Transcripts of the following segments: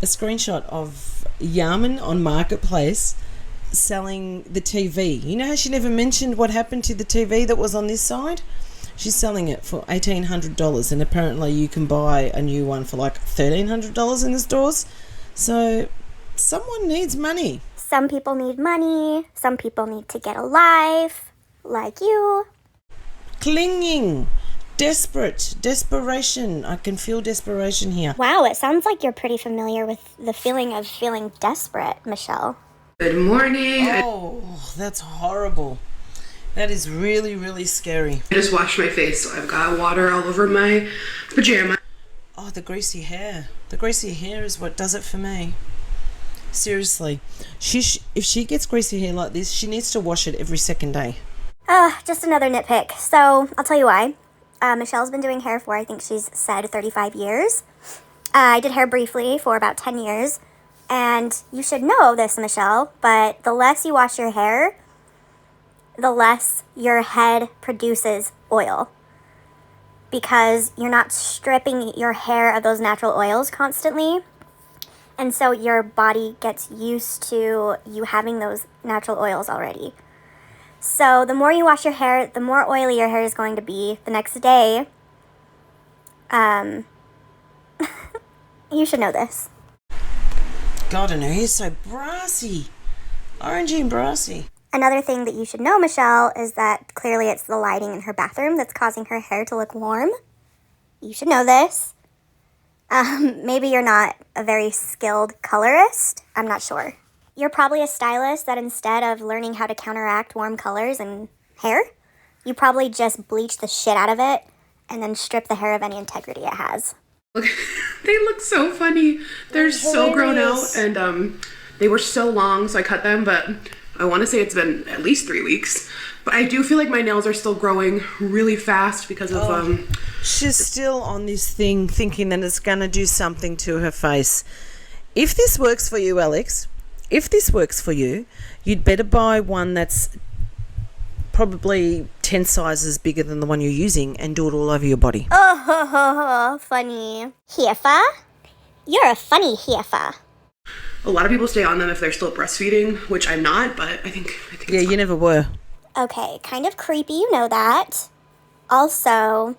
a screenshot of Yarman on Marketplace selling the TV. You know how she never mentioned what happened to the TV that was on this side? She's selling it for $1,800, and apparently you can buy a new one for like $1,300 in the stores. So someone needs money. Some people need money. Some people need to get a life, like you. Clinging. Desperate. Desperation. I can feel desperation here. Wow, it sounds like you're pretty familiar with the feeling of feeling desperate, Michelle. Good morning. Oh, that's horrible. That is really, really scary. I just washed my face, so I've got water all over my pajama. Oh, the greasy hair. The greasy hair is what does it for me. Seriously. If she gets greasy hair like this, she needs to wash it every second day. Just another nitpick. So, I'll tell you why. Michelle's been doing hair for, I think she's said 35 years. I did hair briefly for about 10 years. And you should know this, Michelle, but the less you wash your hair, the less your head produces oil. Because you're not stripping your hair of those natural oils constantly. And so your body gets used to you having those natural oils already. So the more you wash your hair, the more oily your hair is going to be the next day. You should know this. God, and her hair's so brassy. Orangey and brassy. Another thing that you should know, Michelle, is that clearly it's the lighting in her bathroom that's causing her hair to look warm. You should know this. Maybe you're not a very skilled colorist. I'm not sure. You're probably a stylist that instead of learning how to counteract warm colors in hair, you probably just bleach the shit out of it and then strip the hair of any integrity it has. Look, they look so funny. They're so grown out, and they were so long, so I cut them, but I want to say it's been at least 3 weeks. But I do feel like my nails are still growing really fast because of... She's still on this thing thinking that it's going to do something to her face. If this works for you, Alex, if this works for you, you'd better buy one that's probably 10 sizes bigger than the one you're using and do it all over your body. Oh, funny. HEIFAAA? You're a funny HEIFAAA. A lot of people stay on them if they're still breastfeeding, which I'm not, but I think yeah, it's you never were. Okay, kind of creepy, you know that. Also,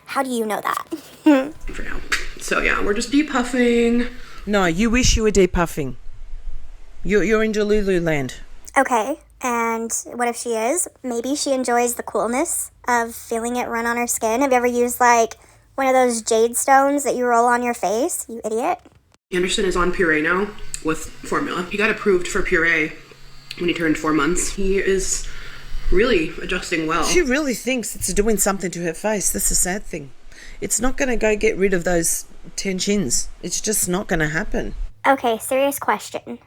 how do you know that? for now. So yeah, we're just depuffing. No, you wish you were depuffing. You're in Delulu land. Okay, and what if she is? Maybe she enjoys the coolness of feeling it run on her skin. Have you ever used, like, one of those jade stones that you roll on your face? You idiot. Anderson is on puree now with formula. He got approved for puree when he turned 4 months. He is really adjusting well. She really thinks it's doing something to her face. That's the sad thing. It's not going to go get rid of those 10 chins. It's just not going to happen. Okay, serious question.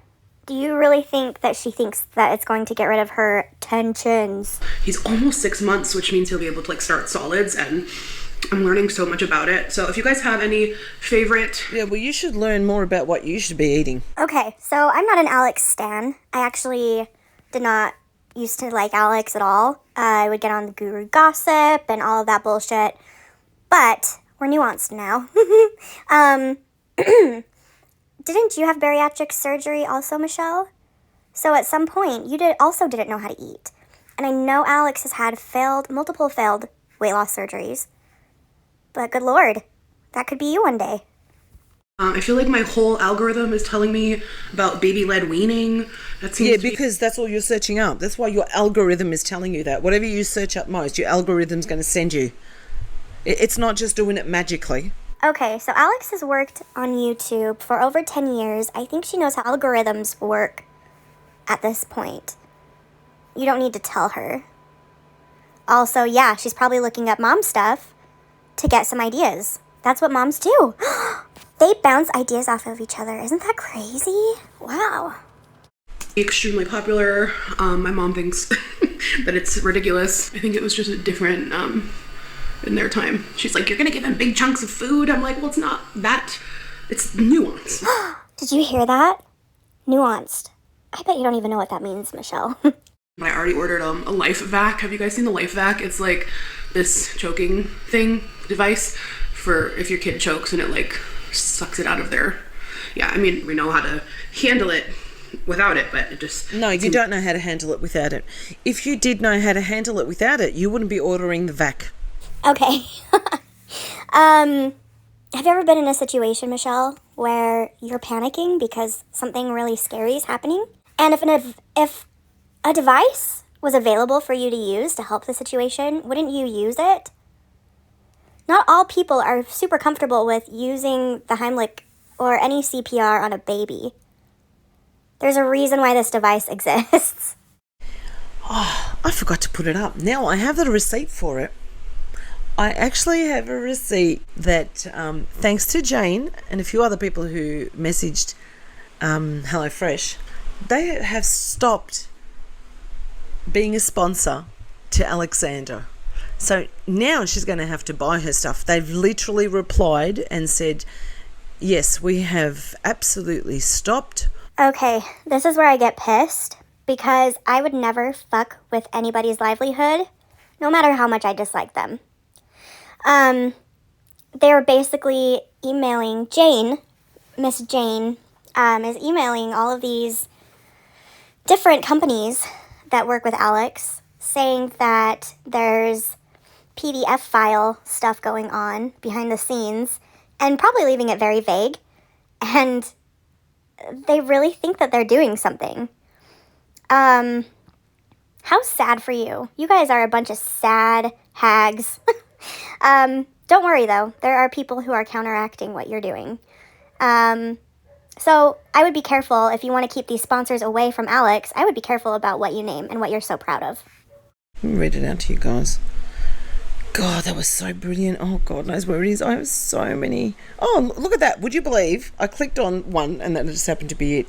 Do you really think that she thinks that it's going to get rid of her 10 chins? He's almost 6 months, which means he'll be able to, like, start solids, and I'm learning so much about it. So if you guys have any favorite... Yeah, well, you should learn more about what you should be eating. Okay, so I'm not an Alex stan. I actually did not used to like Alex at all. I would get on the guru gossip and all of that bullshit. But we're nuanced now. Didn't you have bariatric surgery also, Michelle? So at some point, you also didn't know how to eat. And I know Alex has had multiple failed weight loss surgeries. But good Lord, that could be you one day. I feel like my whole algorithm is telling me about baby-led weaning. That seems because that's all you're searching up. That's why your algorithm is telling you that. Whatever you search up most, your algorithm's going to send you. It's not just doing it magically. Okay, so Alex has worked on YouTube for over 10 years. I think she knows how algorithms work at this point. You don't need to tell her. Also, yeah, she's probably looking up mom stuff to get some ideas. That's what moms do. They bounce ideas off of each other. Isn't that crazy? Wow. Extremely popular. My mom thinks that it's ridiculous. I think it was just different in their time. She's like, you're gonna give them big chunks of food. I'm like, well, it's not that. It's nuanced. Did you hear that? Nuanced. I bet you don't even know what that means, Michelle. I already ordered a life vac. Have you guys seen the life vac? It's like this choking device for if your kid chokes and it like sucks it out of their yeah, I mean, we know how to handle it without it, but it just... No, you don't know how to handle it without it. If you did know how to handle it without it, you wouldn't be ordering the vac. Okay. Have you ever been in a situation, Michelle, where you're panicking because something really scary is happening? And if a device was available for you to use to help the situation, wouldn't you use it? Not all people are super comfortable with using the Heimlich or any CPR on a baby. There's a reason why this device exists. Oh, I forgot to put it up. Now I have the receipt for it. I actually have a receipt that, thanks to Jane and a few other people who messaged HelloFresh, they have stopped being a sponsor to Alexandra. So now she's going to have to buy her stuff. They've literally replied and said, yes, we have absolutely stopped. Okay, this is where I get pissed, because I would never fuck with anybody's livelihood, no matter how much I dislike them. They were basically emailing Jane, Miss Jane, is emailing all of these different companies that work with Alex, saying that there's PDF file stuff going on behind the scenes, and probably leaving it very vague, and they really think that they're doing something. How sad for you. You guys are a bunch of sad hags. Don't worry, though. There are people who are counteracting what you're doing. So I would be careful if you want to keep these sponsors away from Alex. I would be careful about what you name and what you're so proud of. Let me read it out to you guys. God, that was so brilliant. Oh, God knows where it is. I have so many. Oh, look at that. Would you believe? I clicked on one and that just happened to be it.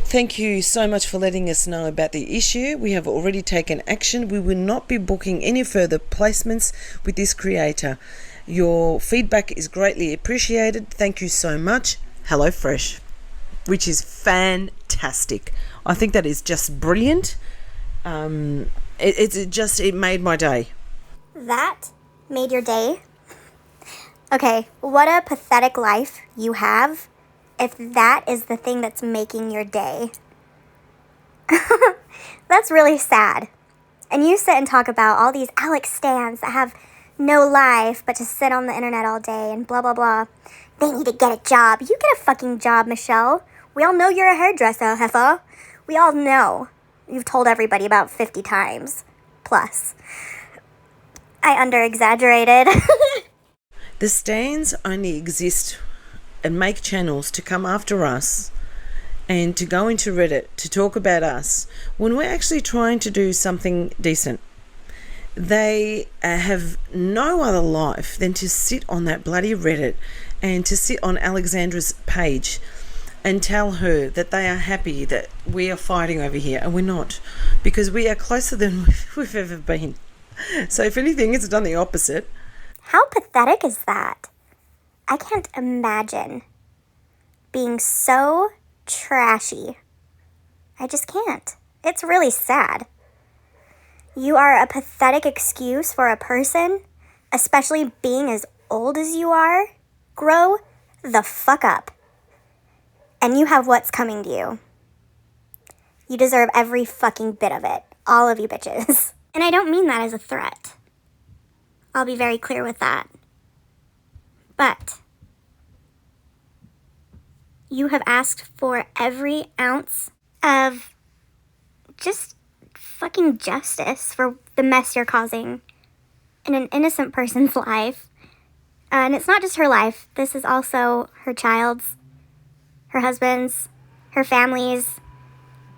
Thank you so much for letting us know about the issue. We have already taken action. We will not be booking any further placements with this creator. Your feedback is greatly appreciated. Thank you so much. HelloFresh, which is fantastic. I think that is just brilliant. It made my day. That made your day? Okay, what a pathetic life you have if that is the thing that's making your day. That's really sad. And you sit and talk about all these Alex stans that have no life but to sit on the internet all day and blah, blah, blah. They need to get a job. You get a fucking job, Michelle. We all know you're a hairdresser, Heifa. We all know. You've told everybody about 50 times. Plus. I under-exaggerated. The stands only exist and make channels to come after us and to go into Reddit to talk about us when we're actually trying to do something decent. They have no other life than to sit on that bloody Reddit and to sit on Alexandra's page and tell her that they are happy that we are fighting over here, and we're not, because we are closer than we've ever been. So if anything, it's done the opposite. How pathetic is that? I can't imagine being so trashy. I just can't. It's really sad. You are a pathetic excuse for a person, especially being as old as you are. Grow the fuck up. And you have what's coming to you. You deserve every fucking bit of it. All of you bitches. And I don't mean that as a threat. I'll be very clear with that. But you have asked for every ounce of just fucking justice for the mess you're causing in an innocent person's life. And it's not just her life. This is also her child's, her husband's, her family's.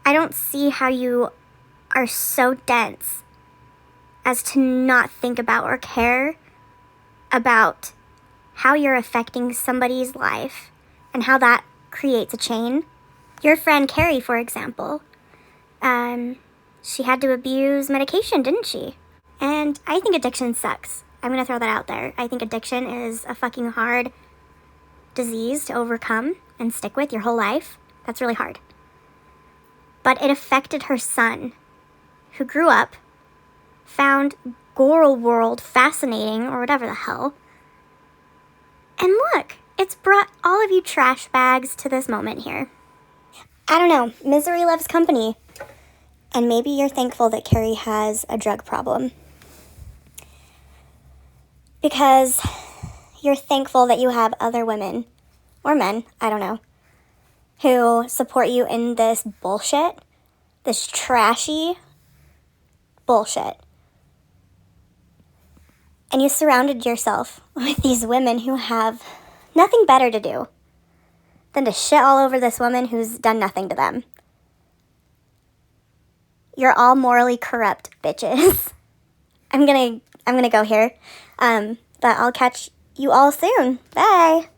I don't see how you are so dense as to not think about or care about how you're affecting somebody's life and how that creates a chain. Your friend Carrie, for example, she had to abuse medication, didn't she? And I think addiction sucks. I'm going to throw that out there. I think addiction is a fucking hard disease to overcome and stick with your whole life. That's really hard. But it affected her son, who grew up, found Goral World fascinating, or whatever the hell, And look, it's brought all of you trash bags to this moment here. I don't know, misery loves company. And maybe you're thankful that Carrie has a drug problem. Because you're thankful that you have other women, or men, I don't know, who support you in this bullshit, this trashy bullshit. And you surrounded yourself with these women who have nothing better to do than to shit all over this woman who's done nothing to them. You're all morally corrupt bitches. I'm gonna go here. But I'll catch you all soon. Bye.